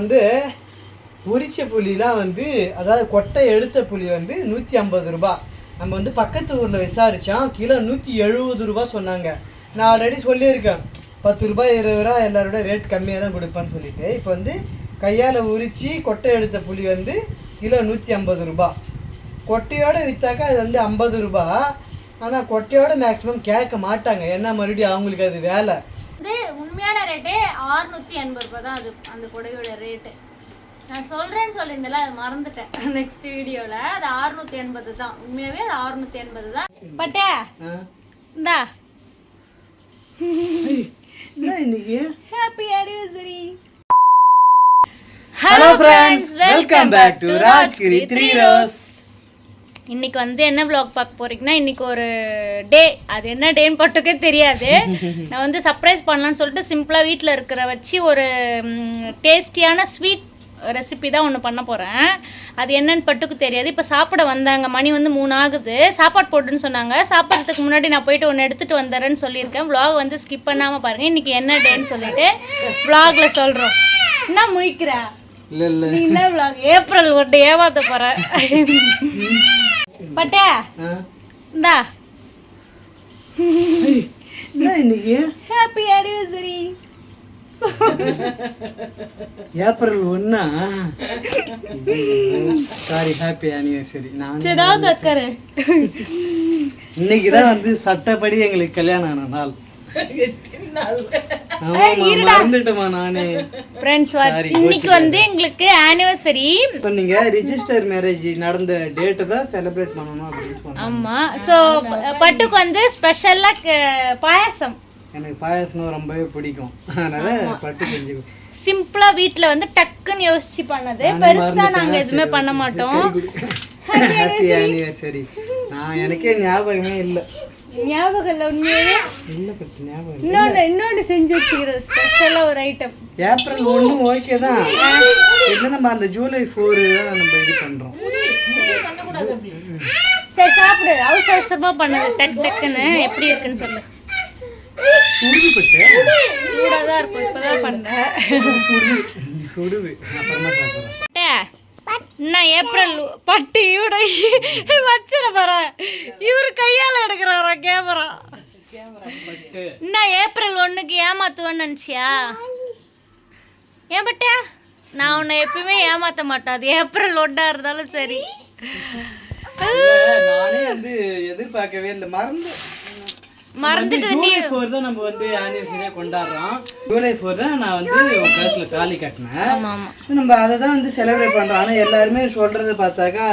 வந்து உரிச்ச புளிலாம் வந்து அதாவது கொட்டை எடுத்த புளி வந்து 150 ரூபா. நம்ம வந்து பக்கத்து ஊரில் விசாரித்தோம், கிலோ 170 ரூபா சொன்னாங்க. நான் ஆல்ரெடி சொல்லியிருக்கேன் 10 ரூபாய் 20 ரூபா எல்லாரோட ரேட் கம்மியாக தான் கொடுப்பேன்னு சொல்லிட்டு. இப்போ வந்து கையால் உரித்து கொட்டை எடுத்த புளி வந்து கிலோ 150 ரூபா. கொட்டையோடு விற்றாக்கா அது வந்து 50 ரூபா. ஆனால் கொட்டையோட மேக்ஸிமம் கேட்க மாட்டாங்க, ஏன்னா மறுபடியும் அவங்களுக்கு அது வேலை. இது உண்மையான ரேட்டே 680 ரூபா தான். அது அந்த கொடையோட ரேட்டு நான் சொல்கிறேன்னு சொல்லியிருந்தேன்ல, அது மறந்துட்டேன் நெக்ஸ்ட் வீடியோவில். அது 680 தான், உண்மையாகவே அது 680 தான். பட்டே இந்தா இன்னைக்கு happy anniversary. Hello friends, welcome back to Rajgiri 3 rose. இன்னைக்கு வந்து என்ன வ்ளாக் பார்க்க போறீங்கன்னா, இன்னைக்கு ஒரு டே, அது என்ன டேன்னு பட்டுக்கே தெரியாது. நான் வந்து சர்ப்ரைஸ் பண்ணலான்னு சொல்லிட்டு சிம்பிளாக வீட்டில் இருக்கிற வச்சு ஒரு டேஸ்டியான ஸ்வீட் ரெசிபி தான் ஒன்று பண்ண போகிறேன். அது என்னன்னு பட்டுக்கு தெரியாது. இப்போ சாப்பிட வந்தாங்க, மணி வந்து 3 ஆகுது. சாப்பாடு போட்டுன்னு சொன்னாங்க. சாப்பிட்றதுக்கு முன்னாடி நான் போயிட்டு ஒன்று எடுத்துகிட்டு வந்துடுறேன்னு சொல்லியிருக்கேன். வ்ளாக் வந்து ஸ்கிப் பண்ணாமல் பாருங்கள். இன்றைக்கி என்ன டேன்னு சொல்லிட்டு வ்ளாகில் சொல்கிறோம். என்ன முழிக்கிறா? இல்லை இல்லை, என்ன வ்ளாக்? ஏப்ரல் 1 ஏமாத்த போகிறேன். பட்டே இந்தா இன்னைக்கு happy anniversary. April 1. Sorry, happy anniversary. நான் உட்காரு. இன்னைக்கு தான் வந்து சட்டப்படி எங்களுக்கு கல்யாணம் ஆன நாள். மறந்துட்டேமா நானே. இன்னைக்கு வந்து எங்களுக்கு ஆனிவர்சரி. நீங்க ரிஜிஸ்டர் மேரேஜ் நடந்த டேட் தான் செலிப்ரேட் பண்ணணும் அப்படின்னு சொன்னாங்க. ஆமா. சோ பட்டுக்கு வந்து ஸ்பெஷலா பாயாசம். எனக்கு பாயாசம் ரொம்பவே பிடிக்கும், அதனால பட்டு செஞ்சு சிம்பிளா வீட்ல வந்து டக்குன்னு யோசிச்சு பண்ணது. பெருசா நாங்க எதுவுமே பண்ண மாட்டோம். Happy anniversary. நான் எனக்கே ஞாபகமே இல்லை. ஞாபகம் இல்லை உண்மையாவே இல்லை, பட்டு ஞாபகம். இன்னொன்று செஞ்சு வச்சுக்கிறது ஸ்பெஷலா ஒரு ஐட்டம். ஏப்ரல் 1 ஓகே தான். என்ன நம்ம அந்த ஜூலை 4 தான் நம்ம இது பண்றோம். சரி சாப்பிடு. அவசரமா பண்ணது டக்குன்னு எப்படி இருக்குன்னு சொல்லு. சூடாதான் இருக்கும். இப்பதான் பண்ணேன். சுடுது. அப்புறமா சாப்பிடுறேன். என்ன ஏப்ரல் பட்டு இவட வச்சிட போற. இவரு கையால எடுக்கிறாரா கேமரா. என்ன ஏப்ரல் 1க்கு ஏமாத்துவேன்னு நினைச்சியா? ஏன் பட்டியா? நான் உன்னை எப்பயுமே ஏமாத்த மாட்டேன். அது ஏப்ரல் 1 இருந்தாலும் சரி. நானே வந்து எதிர்பார்க்கவே இல்லை, மறந்துட்டு. ஜூலை 4 தான் நம்ம வந்து ஆனிவர்சரியா கொண்டாடுறோம். ஜூலை 4 தான் நான் வந்து உன் கழுத்துல தாலி கட்டினேன். நம்ம அதை தான் வந்து செலிப்ரேட் பண்றோம். ஆனா எல்லாருமே சொல்றதை பார்த்தாக்கா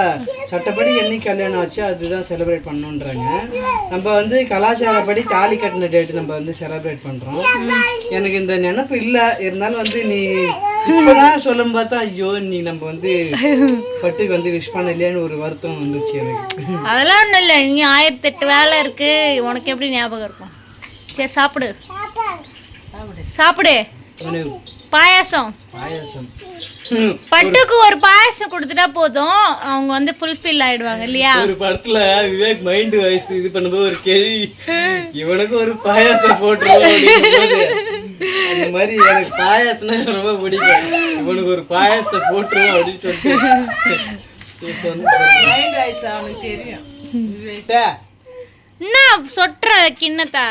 சட்டப்படி என்னைக்கு கல்யாணம் ஆச்சு அதுதான் செலிப்ரேட் பண்ணணுன்றாங்க. நம்ம வந்து கலாச்சாரப்படி தாலி கட்டின டேட் நம்ம வந்து செலிப்ரேட் பண்றோம். எனக்கு இந்த நினைப்பு இல்லை, இருந்தாலும் வந்து நீ இப்பதான் சொல்லும் பார்த்தா ஐயோ நீ நம்ம வந்து பட்டுக்கு வந்து விஷ் பண்ண இல்லையான்னு ஒரு வருத்தம் வந்துச்சு எனக்கு. அதெல்லாம் ஒன்றும் இல்லை, நீ 1008 வேலை இருக்கு, உனக்கு எப்படி ஞாபகம் இருக்கும்? சரி சாப்பிடு சாப்பிடு. பாயாசம் பட்டுக்கு ஒரு பாயாசம் கொடுத்துட்டா போதும், அவங்க வந்து ஃபுல்ஃபில் ஆயிடுவாங்க இல்லையா? ஒரு படத்துல விவேக் மைண்ட் வாய்ஸ் இது பண்ணும்போது ஒரு கேள்வி, இவனுக்கு ஒரு பாயாசம் போட்டுருவோம். அந்த மாதிரி எனக்கு பாயாசம்னா ரொம்ப பிடிக்கும். இவனுக்கு ஒரு பாயாசத்தை போட்டுருவோம் அப்படின்னு சொல்லிட்டு தெரியும். என்ன சொட்டுற கிண்ணத்தா?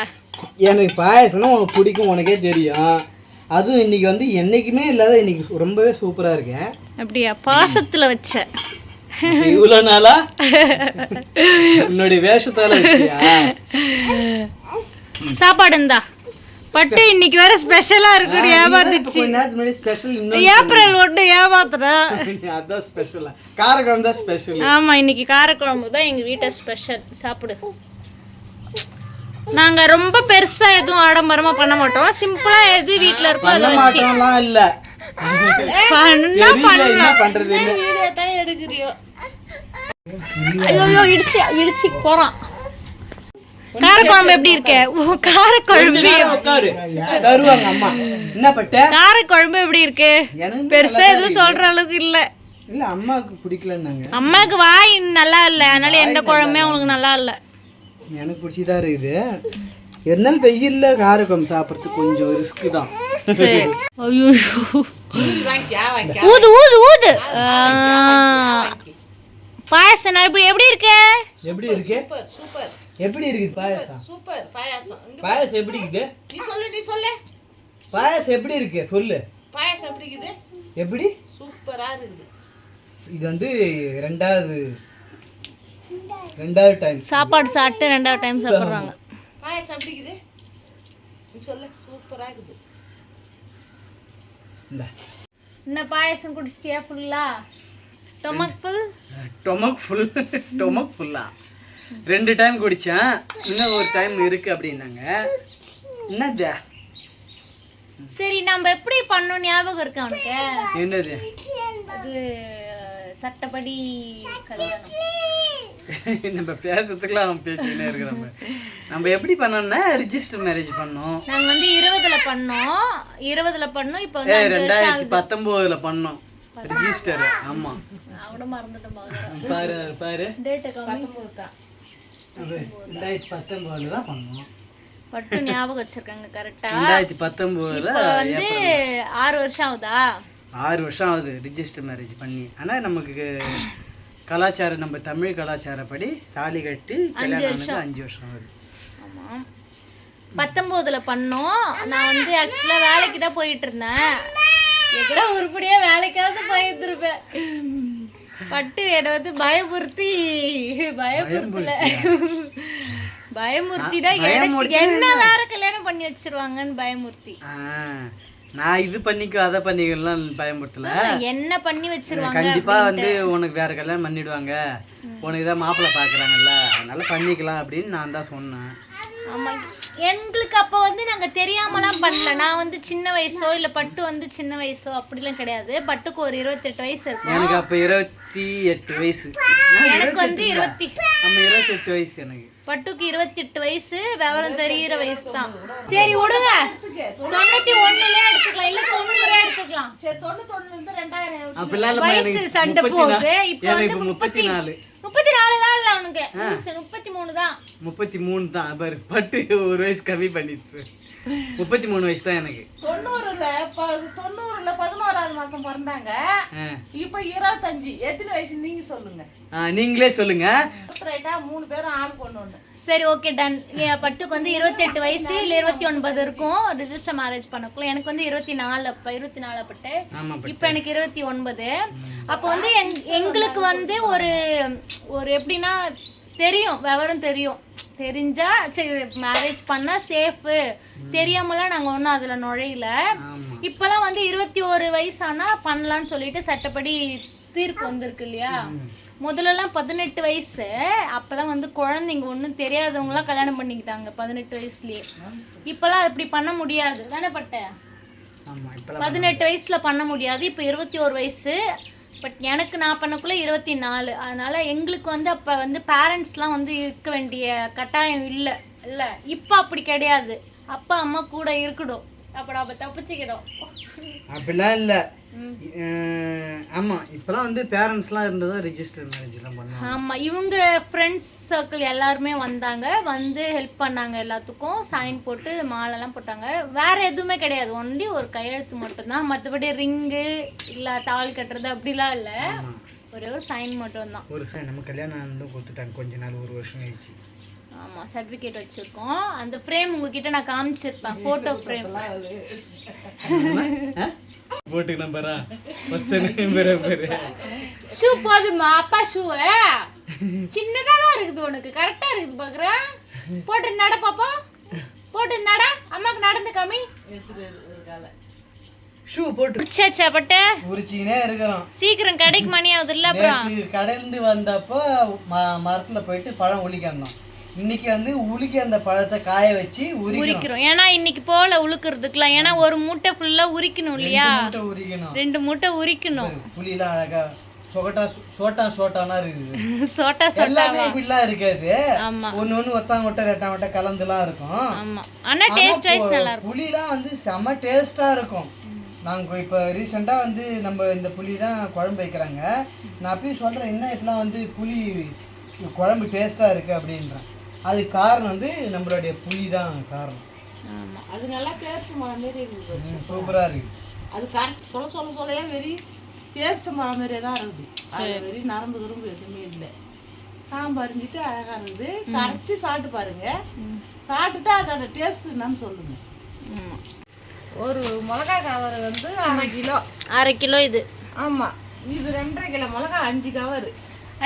எனக்கு பாயாசம்னா உனக்கு பிடிக்கும், உனக்கே தெரியும். அதுவும் இன்னைக்கு வந்து என்னைக்குமே இல்லாத இன்னைக்கு ரொம்பவே சூப்பரா இருக்கேன். அப்படியா? பாசத்துல வச்ச இவ்வளவு நாளா உன்னுடைய வேஷத்தால வச்சியா? சாப்பாடு இருந்தா பட்டு இன்னைக்கு வேற ஸ்பெஷலா இருக்கு. ஏமாத்திடுச்சு. ஏப்ரல் 1 ஏமாத்துறா. அதான் ஸ்பெஷலா காரக்குழம்பு தான் ஸ்பெஷல். ஆமா, இன்னைக்கு காரக்குழம்பு தான் எங்க வீட்டை ஸ்பெஷல். சாப்பிடு. நாங்க ரொம்ப பெருசா எதுவும் ஆடம்பரமா பண்ண மாட்டோம். சிம்பிளா எது வீட்ல இருக்கோ அதை வச்சு இல்ல பண்றது. ஐயோ இடிச்சு போறான். காரக்குழம்பு எப்படி இருக்கு? காரக்குழம்பு தருவாங்க அம்மா. என்ன பட்ட காரக்குழம்பு எப்படி இருக்கு? பெருசா எதுவும் சொல்ற அளவுக்கு இல்ல. இல்ல அம்மாவுக்கு பிடிக்கலன்னாங்க. அம்மாவுக்கு வாய் நல்லா இல்ல, அதனால எந்த குழம்புமே அவங்களுக்கு நல்லா இல்ல. எனக்கு பிடிச்சிதான் இருக்குது. இருந்தாலும் வெயில்ல காரக்குழம்பு சாப்பிட்றது கொஞ்சம் ரிஸ்க் தான். சரி. ஐயோ ஊது ஊது ஊது. பாயசம் எப்படி இருக்கு? எப்படி இருக்கு? சூப்பர். எப்படி இருக்குது பாயசம்? சூப்பர் பாயாசம். பாயசம் எப்படி இருக்குது? நீ சொல்லு. பாயசம் எப்படி இருக்கு சொல்லு. பாயாசம் எப்படி இருக்குது? எப்படி? சூப்பரா இருக்குது. இது வந்து ரெண்டாவது டைம் சாப்பாடு சாப்பிட்டு ரெண்டாவது டைம் சாப்பிடுறாங்க. பாயாசம் எப்படி இருக்குது? நீ சொல்லு. சூப்பரா இருக்குது. என்ன பாயசம் குடிச்சிட்டியா ஃபுல்லா? டொமக் ஃபுல்லா 2 டைம் குடிச்சேன். இன்னும் ஒரு டைம் இருக்கு அப்படின்னாங்க. என்னது? சரி நம்ம எப்படி பண்ணோம் ஞாபகம் இருக்கா உனக்கு? என்னது? அது சட்டப்படி கல்யாணம். நம்ம பேசுறதுக்குலாம் பேசிக்கிட்டே இருக்கிறோம். நம்ம எப்படி பண்ணோம்னா ரிஜிஸ்டர் மேரேஜ் பண்ணோம். நாங்க வந்து 20ல பண்ணோம். இப்போ வந்து 2019ல பண்ணோம் ரிஜிஸ்டர். ஆமா அவட மறந்துட்டேன் பாரு டேட் 19 தான். 2019ல தான் பண்ணோம். பட்டு ஞாபகம் வச்சிருக்காங்க கரெக்ட்டா. 2019ல வந்து 6 வருஷம் ஆகுதா? 6 வருஷம் ஆகுது ரிஜிஸ்டர் மேரேஜ் பண்ணி. ஆனா நமக்கு கலாச்சாரம் நம்ம தமிழ் கலாச்சாரப்படி தாலி கட்டி கல்யாணம் 5 வருஷம் ஆகுது. ஆமா 19ல பண்ணோம். நான் வந்து ஆக்சுவலா வேலைக்கு தான் போயிட்டு இருந்தேன். எங்கடா உருப்படியா வேலைக்காவது போயிட்டு இருப்பேன். பட்டு என்னை வந்து பயமுறுத்தினா என்ன வேற கல்யாணம் பண்ணி வச்சிருவாங்கன்னு பயமுறுத்தி. நான் இது பண்ணிக்கோ அதை பண்ணிக்கலாம் பயமுறுத்தல. என்ன பண்ணி வச்சிருவாங்க கண்டிப்பா வந்து உனக்கு வேற கல்யாணம் பண்ணிடுவாங்க, உனக்கு தான் மாப்பிள்ளை பாக்குறாங்கல்ல, அதனால பண்ணிக்கலாம் அப்படின்னு நான் தான் சொன்னேன். ஆமா எங்களுக்கு அப்போ வந்து நாங்க தெரியாமலாம் பண்ணல. நான் வந்து சின்ன வயசோ இல்ல பட்டு வந்து சின்ன வயசோ அப்படிலாம் கிடையாது. பட்டுக்கு ஒரு 28 வயசு இருக்கும். எனக்கு அப்ப 28 வயசு. எனக்கு வந்து 28 வயசு. எனக்கு பட்டுக்கு 28 வயசு. விவரம் தெரியுற வயசு தான். சரி விடுங்க 91ல எடுத்துக்கலாம் இல்ல 90ல எடுத்துக்கலாம். சரி 91ல இருந்து 2000 அப்படிலாம் வயசு சண்டை போகுது. இப்போ வந்து 34 தான் இல்ல அவனுக்கு 33 தான். 33 தான். பாரு பட்டு ஒரு வயசு கம்மி பண்ணிடுச்சு. 33 வயசு தான் எனக்கு. 90ல 11வது மாசம் பிறந்தாங்க. இப்போ 25. எத்தனை வயசு நீங்க சொல்லுங்க. நீங்களே சொல்லுங்க. ரைட்டா 3 பேரும் ஆண் பொண்ணு ஒண்ணு. சரி ஓகே டன். பட்டுக்கு வந்து 28 வயசு இல்ல 29 இருக்கும் ரிஜிஸ்டர் மேரேஜ் பண்ணக்குள்ள. எனக்கு வந்து 24 அப்ப 24 பட்டு. இப்போ எனக்கு 29. அப்போ வந்து எங்களுக்கு வந்து ஒரு எப்படின்னா தெரியும், விவரம் தெரியும். தெரிஞ்சா சரி மேரேஜ் பண்ணா சேஃபு, தெரியாமலாம் நாங்கள் ஒன்றும் அதில் நுழையில. இப்போலாம் வந்து 21 வயசானா பண்ணலான்னு சொல்லிட்டு சட்டப்படி தீர்ப்பு வந்திருக்கு இல்லையா. முதல்லலாம் 18 வயசு. அப்போல்லாம் வந்து குழந்தைங்க ஒன்றும் தெரியாதவங்களாம் கல்யாணம் பண்ணிக்கிட்டாங்க 18 வயசுலேயே. இப்போலாம் அப்படி பண்ண முடியாது தானே பட்ட? 18 வயசில் பண்ண முடியாது. இப்போ 21 வயசு. பட் எனக்கு நான் பண்ணக்குள்ளே 24. அதனால் எங்களுக்கு வந்து அப்போ வந்து பேரண்ட்ஸ்லாம் வந்து இருக்க வேண்டிய கட்டாயம் இல்லை. இப்போ அப்படி கிடையாது. அப்பா அம்மா கூட இருக்கணும். அப்போ தப்பிச்சுக்கிறோம். அப்படிலாம் இல்லை. ஆமாம் இப்போலாம் வந்து பேரண்ட்ஸ்லாம் இருந்ததா ரிஜிஸ்டர் மேரேஜ்லாம் பண்ணாங்க. ஆமாம் இவங்க ஃப்ரெண்ட்ஸ் சர்க்கிள் எல்லாருமே வந்தாங்க, வந்து ஹெல்ப் பண்ணாங்க. எல்லாத்துக்கும் சைன் போட்டு மாலைலாம் போட்டாங்க. வேறு எதுவுமே கிடையாது. ஒன்லி ஒரு கையெழுத்து மட்டும்தான். மற்றபடி ரிங்கு இல்லை தாலி கட்டுறது அப்படிலாம் இல்லை. ஒரே ஒரு சைன் மட்டும்தான். ஒரு சைன். நம்ம கல்யாணம் ஆனதும் கொடுத்துட்டாங்க கொஞ்ச நாள், 1 வருஷம் ஆயிடுச்சு. ஆமாம் சர்டிஃபிகேட் வச்சுருக்கோம். அந்த ஃப்ரேம் உங்ககிட்ட நான் காமிச்சிருப்பேன், ஃபோட்டோ ஃப்ரேம். போட்டுக்கு நம்பரா ஷூ போதுமா? அப்பா ஷூ சின்னதா தான் இருக்குது, உனக்கு கரெக்டா இருக்குது பாக்குறேன். போட்டு நட பாப்பா, போட்டு நட. அம்மாக்கு நடந்து காமி. ஷூ போட்டு உச்சாச்சா பட்டு உரிச்சினே இருக்கறோம். சீக்கிரம் கடைக்கு மணி ஆகுது இல்ல. அப்புறம் கடையில இருந்து வந்தப்போ மரத்துல போயிட்டு பழம் உளிக்கணும். இன்னைக்கு வந்து உலுக்கி அந்த பழத்தை காய வச்சு உரிக்கிறோம். ஏன்னா இன்னைக்கு போல உழுக்குறதுக்குலாம். ஏன்னா ஒரு மூட்டை ஃபுல்லா உரிக்கணும் இல்லையா. 2 மூட்டை உரிக்கணும். புளிலாம் அழகா சோட்டானா இருக்குது. சோட்டா எல்லாமே இப்படிலாம் இருக்காது. ஒன்னு ஒத்தாங்க ஒட்ட ரெட்டா ஒட்ட கலந்துலாம் இருக்கும். ஆமா ஆனா டேஸ்ட் வைஸ் நல்லா இருக்கும். புளிலாம் வந்து செம டேஸ்டா இருக்கும். நாங்கள் இப்போ ரீசெண்டாக வந்து நம்ம இந்த புளி தான் குழம்பு வைக்கிறாங்க. நான் அப்பயும் சொல்கிறேன், என்ன இப்பெல்லாம் வந்து புளி குழம்பு டேஸ்ட்டாக இருக்குது அப்படின்றேன். அது காரணம் வந்து நம்மளுடைய புளி தான் காரணம். ஆமா அது நல்லா பேரிச்ச மரம் மாரி இருக்குது. சூப்பரா இருக்கு. அது கரைச்சி சொல்லையா வெறி பேரிச்ச மரம் மாரியே தான் இருக்குது. அது வெறி நரம்பு கரும்பு எதுவுமே இல்லை. காம்பு அரிஞ்சிட்டு அழகா இருக்குது. கரைச்சி சாப்பிட்டு பாருங்க. சாப்பிட்டுட்டு அதோட டேஸ்ட் என்னன்னு சொல்லுங்க. ஒரு மிளகா கவர் வந்து 1/2 கிலோ. 1/2 கிலோ இது. ஆமா, இது 2.5 கிலோ மிளகா 5 கவர்.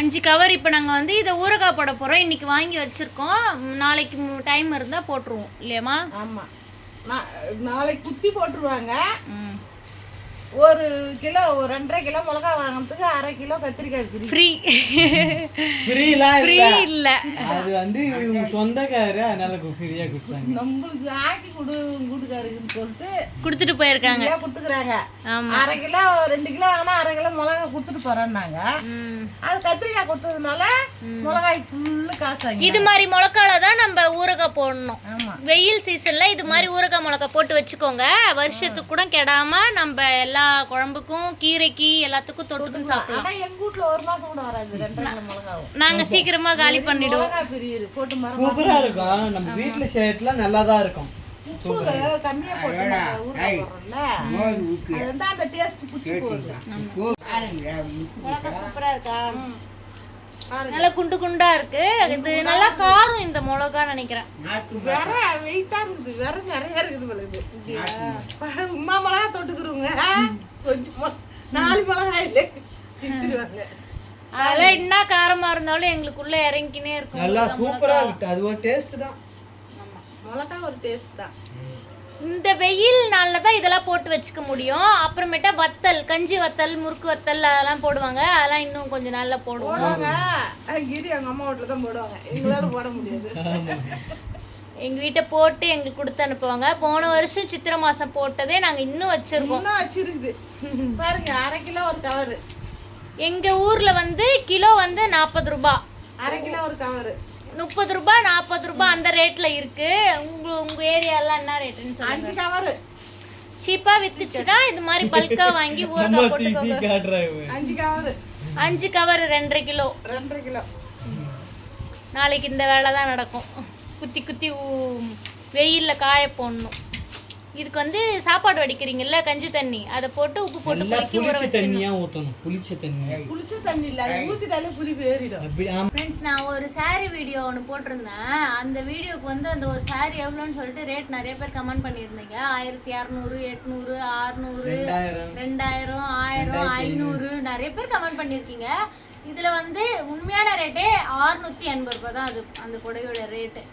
5 கவர். இப்போ நாங்கள் வந்து இதை ஊறுகாய் போட போகிறோம். இன்னைக்கு வாங்கி வச்சிருக்கோம். நாளைக்கு டைம் இருந்தால் போட்டுருவோம் இல்லையாம்மா? ஆமா, நாளைக்கு குத்தி போட்டுருவாங்க. 1 கிலோ 2.5 கிலோ மிளகா வாங்குறதுக்கு 1/2 கிலோ கத்திரிக்காய் ஃப்ரீ. ஃப்ரீலாம் இல்ல, அது வந்து இவங்க சொந்தக்காரரு, அதனால ஃப்ரீயா கொடுத்தாங்க. நம்மளுக்கு ஆக்கி கூட்டுக்காருன்னு சொல்லிட்டு கொடுத்துட்டு போயிருக்காங்க. கொடுத்துக்கிறாங்க. 1/2 கிலோ 2 கிலோ வாங்கினா 1/2 கிலோ மிளகா கொடுத்துட்டு போறேன்னாங்க. அது கத்திரிக்காய் கொடுத்ததுனால மிளகாய் ஃபுல்லு காசாங்க. இது மாதிரி மிளகால தான் நம்ம ஊறுகாய் போடணும். ஆமா, வெயில் சீசன்ல இது மாதிரி ஊறுகாய் மிளகாய் போட்டு வச்சுக்கோங்க. வருஷத்துக்கு கூட கெடாம நம்ம எல்லா குழம்புக்கும் கீரைக்கு எல்லாத்துக்கும் தொட்டுக்கும் சாப்பிடலாம். ஆனா எங்க வீட்ல 1 மாசம் கூட வராது 2 கிலோ மிளகாவும். நாங்க சீக்கிரமா காலி பண்ணிடுவோம். மிளகாய் பெரிய போட்டு மரம் சூப்பரா இருக்கும். நம்ம வீட்ல செய்யறதுல நல்லா தான் இருக்கும். உப்பு கம்மியா போட்டு ஊறுகாய் போடுறோம்ல, அது வந்து அந்த டேஸ்ட் புடிச்சு போகுது. மிளகாய் சூப்பரா இருக்கா? நல்லா குண்டு குண்டா இருக்கு. இது நல்லா காரம் இந்த மிளகா நினைக்கிறேன். வேற வெயிட்டா இருக்குது. வேற நிறைய இருக்குது பொழுது. உமா மிளகா தொட்டுக்குருங்க. கொஞ்சமா 4 மிளகாய் இல்லை திட்டுருவாங்க. அதெல்லாம் என்ன காரமா இருந்தாலும் எங்களுக்குள்ள இறங்கினே இருக்கும். நல்லா சூப்பரா இருக்கு. அது ஒரு டேஸ்ட் தான். மிளகா ஒரு டேஸ்ட் தான். இந்த வெயில் நாள்ல தான் இதெல்லாம் போட்டு வச்சுக்க முடியும். அப்புறமேட்டா வத்தல், கஞ்சி வத்தல், முறுக்கு வத்தல் அதெல்லாம் போடுவாங்க. அதெல்லாம் இன்னும் கொஞ்சம் நாள்ல போடுவாங்க. கிரி எங்க அம்மா வீட்டுல தான் போடுவாங்க. எங்களால போட முடியாது. எங்க வீட்டை போட்டு எங்களுக்கு கொடுத்து அனுப்புவாங்க. போன வருஷம் சித்திரை மாசம் போட்டதே நாங்க இன்னும் வச்சிருக்கோம். இன்னும் வச்சிருக்குது பாருங்க. 1/2 கிலோ ஒரு கவர். எங்க ஊர்ல வந்து கிலோ வந்து 40 ரூபாய். 1/2 கிலோ ஒரு கவர் 30 ரூபாய் 40 ரூபாய் அந்த ரேட்ல இருக்கு. உங்க ஏரியால என்ன ரேட்னு சொல்லுங்க. 5 கவர் சீப்பா வித்துச்சுன்னா இது மாதிரி பல்கா வாங்கி ஊறுகாய் போட்டுக்கோங்க. 5 கவர் 5 கவர் 2.5 கிலோ. 2.5 கிலோ. நாளைக்கு இந்த வேலை தான் நடக்கும். குத்தி குத்தி வெயில்ல காய போடணும். இதுக்கு வந்து சாப்பாடு வடிக்கிறீங்கல்ல, கஞ்சி தண்ணி, அதை போட்டு உப்பு போட்டு குலுக்கி ஊற புளிச்ச தண்ணியா ஊத்தணும். புளிச்ச தண்ணி இல்ல, அது ஊத்திட்டாலே புளி ஏறிடும். ஃப்ரெண்ட்ஸ், நான் ஒரு saree வீடியோ ஒன்று போட்டிருந்தேன். அந்த வீடியோக்கு வந்து அந்த ஒரு saree எவ்வளோன்னு சொல்லிட்டு ரேட் நிறைய பேர் கமெண்ட் பண்ணியிருந்தீங்க. 1200, 800, 600, 2000, 1000, 500 நிறைய பேர் கமெண்ட் பண்ணியிருக்கீங்க. இதில் வந்து உண்மையான ரேட்டே 680 ரூபாய் தான். அது அந்த புடவையோட ரேட்டு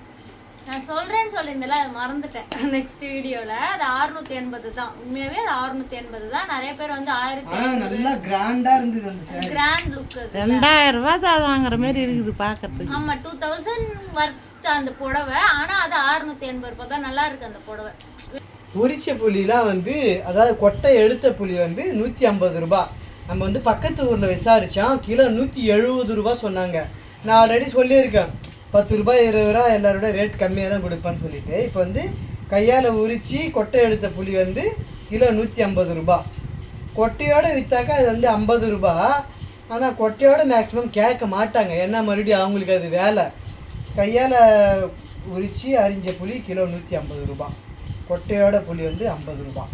நான் சொல்கிறேன்னு சொல்லியிருந்தேன்ல, அது மறந்துட்டேன். நெக்ஸ்ட் வீடியோவில் அது 680 தான். உண்மையாகவே அது 680 தான். நிறைய பேர் வந்து 1000 நல்லா கிராண்டா இருந்தது. அந்த கிராண்ட் லுக். 2000 ரூபாய் தான் வாங்குற மாதிரி இருக்குது பார்க்கறதுக்கு. ஆமாம், 2000 வர்த் அந்த புடவை. ஆனால் அது 680 ரூபாய் தான். நல்லா இருக்கு அந்த புடவை. உரிச்ச புளிலாம் வந்து, அதாவது கொட்டை எடுத்த புளி வந்து 150 ரூபாய். நம்ம வந்து பக்கத்து ஊரில் விசாரித்தோம். கிலோ 170 ரூபாய் சொன்னாங்க. நான் ஆல்ரெடி சொல்லியிருக்கேன், 10 ரூபாய் 20 ரூபா எல்லாரோட ரேட் கம்மியாக தான் கொடுப்பான்னு சொல்லிட்டு. இப்போ வந்து கையால் உரித்து கொட்டை எடுத்த புளி வந்து கிலோ 150 ரூபாய். கொட்டையோடு விற்றாக்கா அது வந்து 50 ரூபாய். ஆனால் கொட்டையோடு மேக்ஸிமம் கேட்க மாட்டாங்க. ஏன்னா மறுபடியும் அவங்களுக்கு அது வேலை. கையால் உரித்து அரிஞ்ச புளி கிலோ 150 ரூபாய். கொட்டையோட புளி வந்து 50 ரூபாய்.